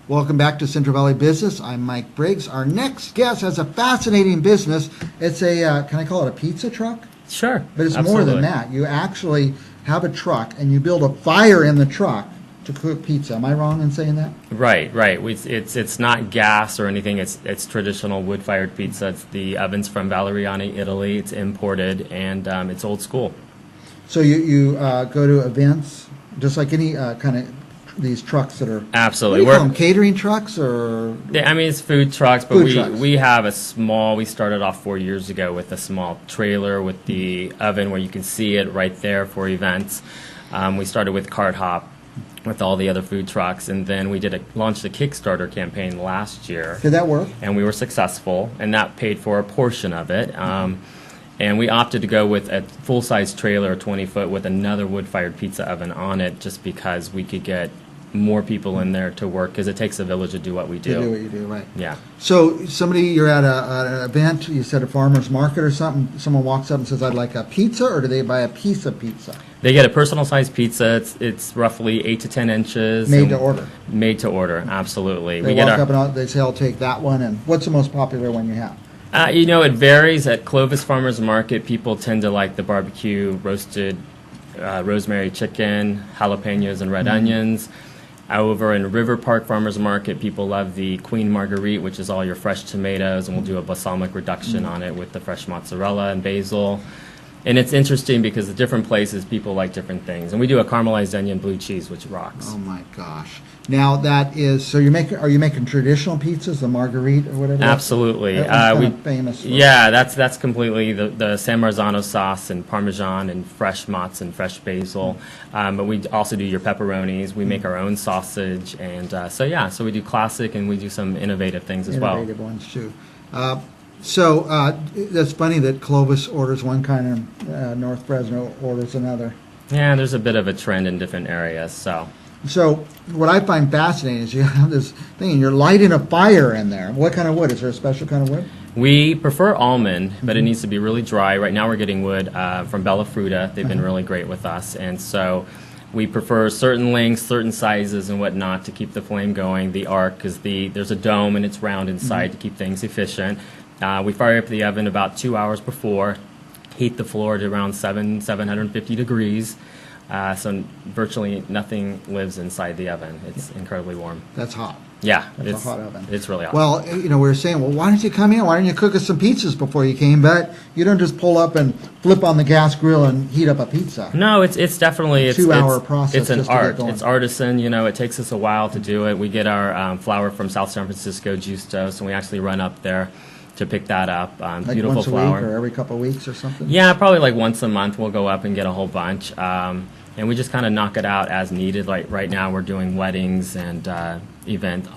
Welcome back to Central Valley Business. I'm Mike Briggs. Our next guest has a fascinating business. It's a, can I call it a pizza truck? Sure. But it's absolutely. more than that. You actually have a truck and you build a fire in the truck to cook pizza. Am I wrong in saying that? Right. It's not gas or anything. It's traditional wood-fired pizza. It's the ovens from Valeriani, Italy. It's imported, and it's old school. So you go to events, just like any kind of these trucks that are... Absolutely. What do you call them, catering trucks or... I mean, it's food trucks, but trucks. we have a small... We started off 4 years ago with a small trailer with the oven where you can see it right there for events. We started with Cart Hop with all the other food trucks, and then we launched a Kickstarter campaign last year. Did that work? And we were successful, and that paid for a portion of it. And we opted to go with a full-size trailer, 20-foot, with another wood-fired pizza oven on it, just because we could get more people in there to work, because it takes a village to do what we do. To do what you do, right. Yeah. So you're at an event, you said a farmer's market or something, someone walks up and says, I'd like a pizza, or do they buy a piece of pizza? They get a personal-sized pizza. It's roughly 8 to 10 inches. Made to order? Made to order, absolutely. They walk up and they say, I'll take that one, and what's the most popular one you have? It varies. At Clovis Farmers Market, people tend to like the barbecue, roasted rosemary chicken, jalapenos, and red onions. Over in River Park Farmers Market, people love the Queen Marguerite, which is all your fresh tomatoes, and we'll do a balsamic reduction on it with the fresh mozzarella and basil. And it's interesting because at different places, people like different things. And we do a caramelized onion blue cheese, which rocks. Oh, my gosh. Now, that is, so are you making traditional pizzas, the Marguerite or whatever? Absolutely. That one's kind of famous for. Yeah, that's completely the San Marzano sauce and Parmesan and fresh mozz and fresh basil. But we also do your pepperonis. We make our own sausage. And so we do classic, and we do some innovative things as well. Innovative ones, too. So that's funny that Clovis orders one kind and North Fresno orders another. Yeah, there's a bit of a trend in different areas. So what I find fascinating is you have this thing and you're lighting a fire in there. What kind of wood? Is there a special kind of wood? We prefer almond, but it needs to be really dry. Right now we're getting wood from Bella Fruta. They've been really great with us. And so we prefer certain lengths, certain sizes and whatnot to keep the flame going. The arc, because there's a dome and it's round inside to keep things efficient. We fire up the oven about 2 hours before, heat the floor to around 750 degrees. So virtually nothing lives inside the oven. It's incredibly warm. That's hot. Yeah. That's a hot oven. It's really hot. Well, we were saying, why don't you come in? Why don't you cook us some pizzas before you came? But you don't just pull up and flip on the gas grill and heat up a pizza. No, it's definitely... a 2-hour process. It's an just art. To get going. It's artisan. It takes us a while to do it. We get our flour from South San Francisco, Justos, and we actually run up there to pick that up. Like beautiful once a flour. week or every couple of weeks or something? Yeah, probably like once a month we'll go up and get a whole bunch. And we just kind of knock it out as needed. Like right now we're doing weddings and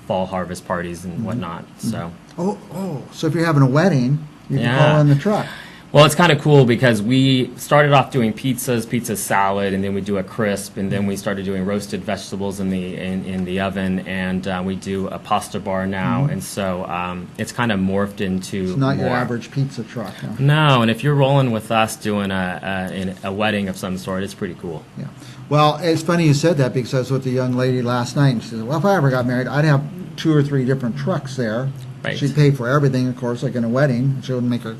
fall harvest parties and whatnot. So. So if you're having a wedding, you can call in the truck. Well, it's kind of cool because we started off doing pizza salad, and then we do a crisp, and then we started doing roasted vegetables in the oven, and we do a pasta bar now, and so it's kind of morphed into. It's not your average pizza truck. Huh? No, and if you're rolling with us doing a wedding of some sort, it's pretty cool. Yeah. Well, it's funny you said that because I was with a young lady last night, and she said, well, if I ever got married, I'd have 2 or 3 different trucks there. Right. She'd pay for everything, of course, like in a wedding. She wouldn't make her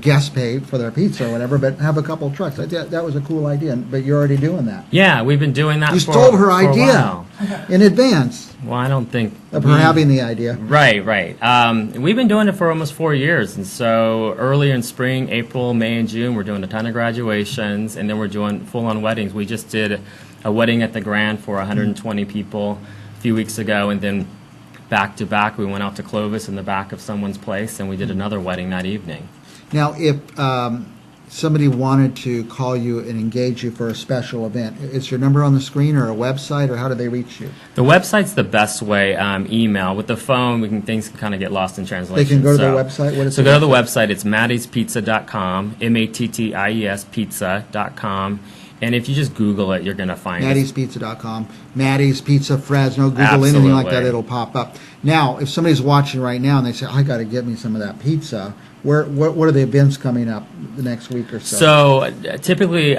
guests pay for their pizza or whatever, but have a couple of trucks. That was a cool idea, but you're already doing that. Yeah, we've been doing that. You stole her idea in advance. Well, I don't think of her having the idea. Right. We've been doing it for almost 4 years, and so earlier in spring, April, May, and June, we're doing a ton of graduations, and then we're doing full-on weddings. We just did a wedding at the Grand for 120 people a few weeks ago, and then back to back, we went out to Clovis in the back of someone's place, and we did another wedding that evening. Now, if somebody wanted to call you and engage you for a special event, is your number on the screen or a website, or how do they reach you? The website's the best way. Email. With the phone, things can kind of get lost in translation. They can go to their website? What is so go to the website. It's mattiespizza.com, MATTIES pizza.com. And if you just Google it, you're going to find us. MattiesPizza.com, Mattie's Pizza Fresno, Google anything like that, Absolutely. it'll pop up. Now, if somebody's watching right now and they say, I got to get me some of that pizza, what are the events coming up the next week or so? So typically,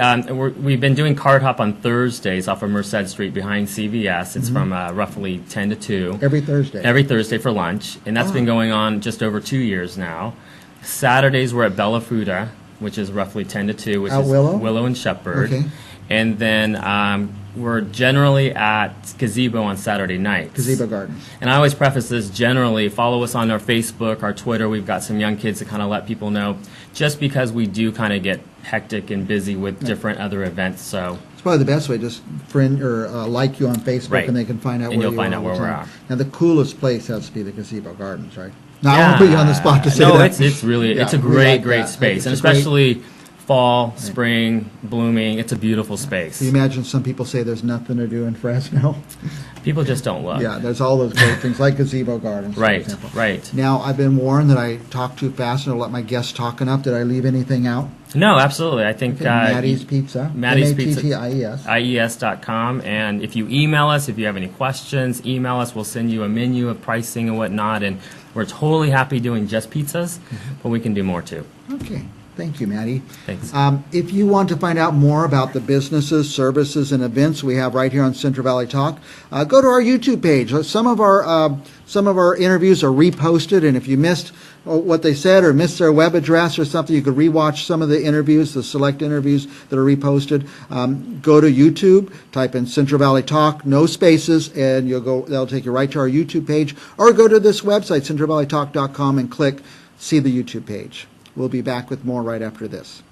we've been doing Card Hop on Thursdays off of Merced Street behind CVS. It's from roughly 10 to 2. Every Thursday. Every Thursday for lunch. And that's been going on just over 2 years now. Saturdays, we're at Bella Fruta, which is roughly 10 to 2, which At is Willow? and Shepherd. Okay. And then we're generally at Gazebo on Saturday nights. Gazebo Gardens. And I always preface this generally, follow us on our Facebook, our Twitter. We've got some young kids to kind of let people know, just because we do kind of get hectic and busy with different other events. So It's probably the best way, just friend or like you on Facebook, Right. and they can find out And where you'll you find are out all the where we're time. at. Now, the coolest place has to be the Gazebo Gardens, right? Now, I won't put you on the spot to say no, that. it's really, Yeah, it's a we great, like great that. space. It's And a great- especially fall, spring, blooming, it's a beautiful space. Can you imagine some people say there's nothing to do in Fresno? People just don't look. Yeah, there's all those great things, like Gazebo Gardens, for Right, example. right. Now, I've been warned that I talk too fast and I'll let my guests talk enough. Did I leave anything out? No, absolutely. I think Mattie's Pizza. Mattie's Pizza. Matties. IES.com. And if you email us, if you have any questions, email us. We'll send you a menu of pricing and whatnot. And we're totally happy doing just pizzas, but we can do more too. Okay. Thank you, Mattie. Thanks. If you want to find out more about the businesses, services, and events we have right here on Central Valley Talk, go to our YouTube page. Some of our interviews are reposted, and if you missed what they said or missed their web address or something, you could rewatch some of the interviews, the select interviews that are reposted. Go to YouTube, type in Central Valley Talk, no spaces, and that'll take you right to our YouTube page, or go to this website, centralvalleytalk.com, and click See the YouTube page. We'll be back with more right after this.